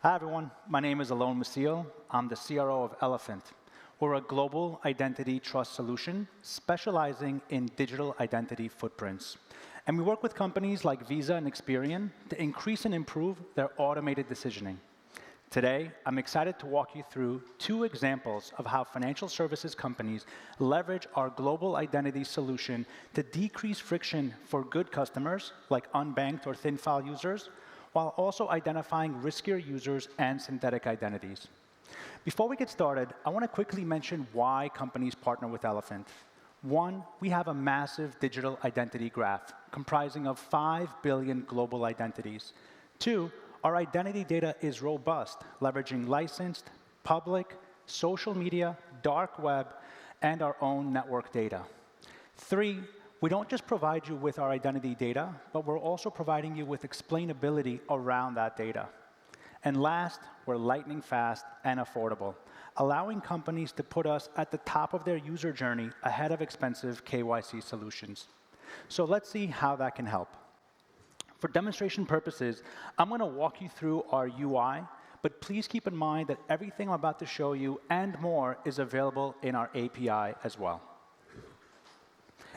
Hi, everyone. My name is Alon Masil. I'm the CRO of Elephant. We're a global identity trust solution specializing in digital identity footprints. And we work with companies like Visa and Experian to increase and improve their automated decisioning. Today, I'm excited to walk you through two examples of how financial services companies leverage our global identity solution to decrease friction for good customers, like unbanked or thin file users, while also identifying riskier users and synthetic identities. Before we get started, I want to quickly mention why companies partner with Elephant. One, we have a massive digital identity graph comprising of 5 billion global identities. Two, our identity data is robust, leveraging licensed, public, social media, dark web, and our own network data. Three, we don't just provide you with our identity data, but we're also providing you with explainability around that data. And last, we're lightning fast and affordable, allowing companies to put us at the top of their user journey ahead of expensive KYC solutions. So let's see how that can help. For demonstration purposes, I'm going to walk you through our UI, but please keep in mind that everything I'm about to show you and more is available in our API as well.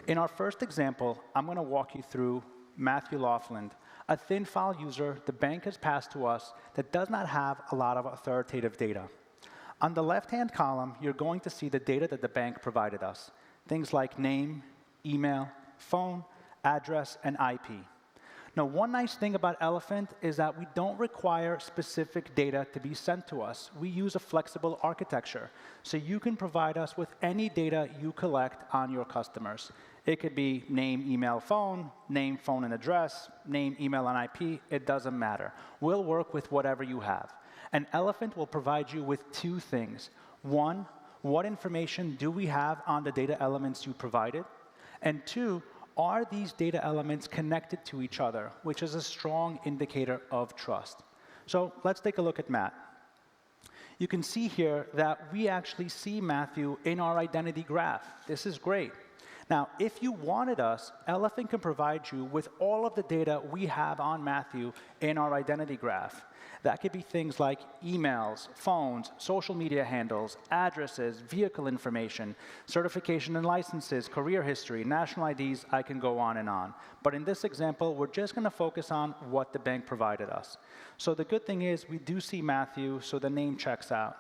In our first example, I'm going to walk you through Matthew Laughlin, a thin file user the bank has passed to us that does not have a lot of authoritative data. On the left-hand column, you're going to see the data that the bank provided us, things like name, email, phone, address, and IP. Now, one nice thing about Elephant is that we don't require specific data to be sent to us. We use a flexible architecture, so you can provide us with any data you collect on your customers. It could be name, email, phone, name, phone, and address, name, email, and IP. It doesn't matter. We'll work with whatever you have. And Elephant will provide you with two things. One, what information do we have on the data elements you provided? And two, are these data elements connected to each other, which is a strong indicator of trust. So let's take a look at Matt. You can see here that we actually see Matthew in our identity graph. This is great. Now, if you wanted us, Elephant can provide you with all of the data we have on Matthew in our identity graph. That could be things like emails, phones, social media handles, addresses, vehicle information, certification and licenses, career history, national IDs. I can go on and on. But in this example, we're just going to focus on what the bank provided us. So the good thing is we do see Matthew, so the name checks out.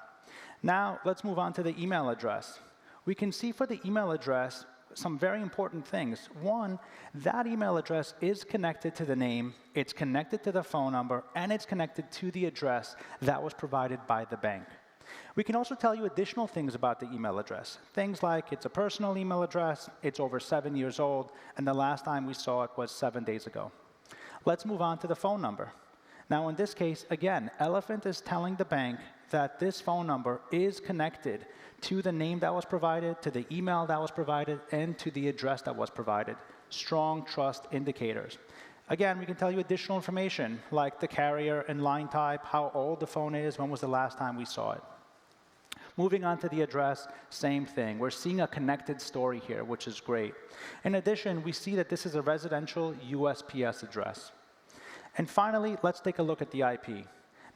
Now, let's move on to the email address. We can see for the email address some very important things. One, that email address is connected to the name, it's connected to the phone number, and it's connected to the address that was provided by the bank. We can also tell you additional things about the email address. Things like it's a personal email address, it's over 7 years old, and the last time we saw it was 7 days ago. Let's move on to the phone number. Now, in this case, again, Elephant is telling the bank that this phone number is connected to the name that was provided, to the email that was provided, and to the address that was provided. Strong trust indicators. Again, we can tell you additional information, like the carrier and line type, how old the phone is, when was the last time we saw it. Moving on to the address, same thing. We're seeing a connected story here, which is great. In addition, we see that this is a residential USPS address. And finally, let's take a look at the IP.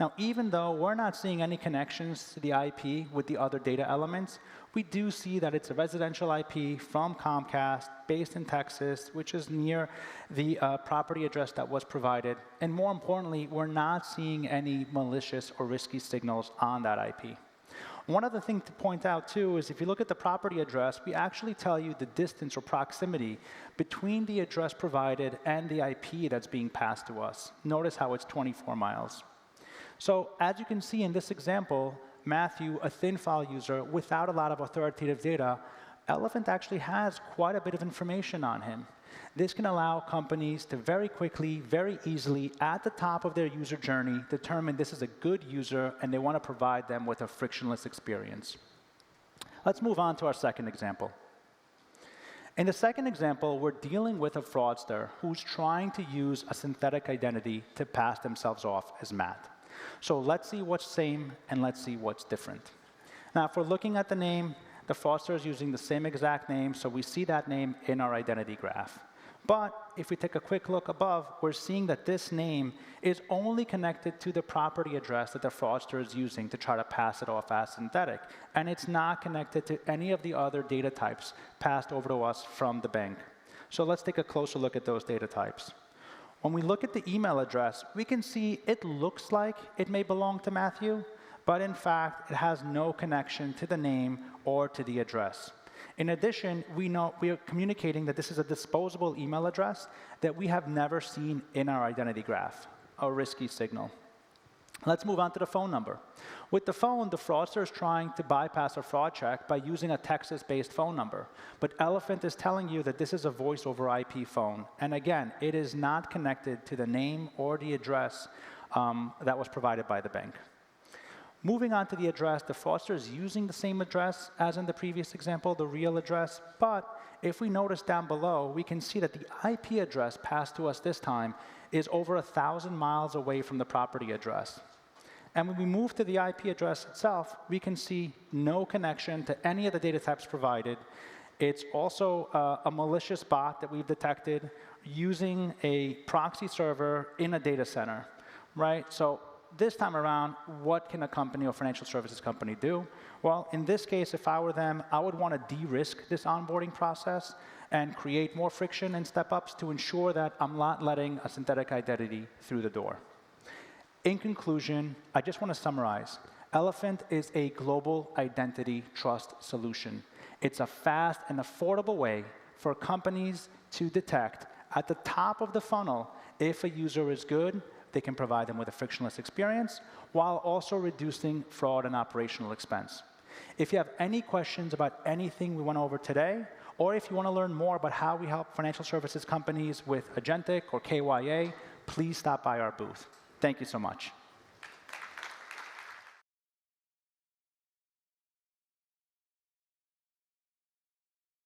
Now, even though we're not seeing any connections to the IP with the other data elements, we do see that it's a residential IP from Comcast, based in Texas, which is near the property address that was provided. And more importantly, we're not seeing any malicious or risky signals on that IP. One other thing to point out, too, is if you look at the property address, we actually tell you the distance or proximity between the address provided and the IP that's being passed to us. Notice how it's 24 miles. So as you can see in this example, Matthew, a thin file user without a lot of authoritative data, Elephant actually has quite a bit of information on him. This can allow companies to very quickly, very easily, at the top of their user journey, determine this is a good user and they want to provide them with a frictionless experience. Let's move on to our second example. In the second example, we're dealing with a fraudster who's trying to use a synthetic identity to pass themselves off as Matt. So let's see what's same and let's see what's different. Now, if we're looking at the name, the fraudster is using the same exact name, so we see that name in our identity graph. But if we take a quick look above, we're seeing that this name is only connected to the property address that the fraudster is using to try to pass it off as synthetic. And it's not connected to any of the other data types passed over to us from the bank. So let's take a closer look at those data types. When we look at the email address, we can see it looks like it may belong to Matthew, but in fact, it has no connection to the name or to the address. In addition, we are communicating that this is a disposable email address that we have never seen in our identity graph, a risky signal. Let's move on to the phone number. With the phone, the fraudster is trying to bypass a fraud check by using a Texas-based phone number. But Elephant is telling you that this is a voice over IP phone. And again, it is not connected to the name or the address that was provided by the bank. Moving on to the address, the fraudster is using the same address as in the previous example, the real address. But if we notice down below, we can see that the IP address passed to us this time is over 1,000 miles away from the property address. And when we move to the IP address itself, we can see no connection to any of the data types provided. It's also a malicious bot that we've detected using a proxy server in a data center, right? So this time around, what can a company or financial services company do? Well, in this case, if I were them, I would want to de-risk this onboarding process and create more friction and step-ups to ensure that I'm not letting a synthetic identity through the door. In conclusion, I just want to summarize. Elephant is a global identity trust solution. It's a fast and affordable way for companies to detect at the top of the funnel if a user is good. They can provide them with a frictionless experience while also reducing fraud and operational expense. If you have any questions about anything we went over today, or if you want to learn more about how we help financial services companies with agentic or KYA, please stop by our booth. Thank you so much.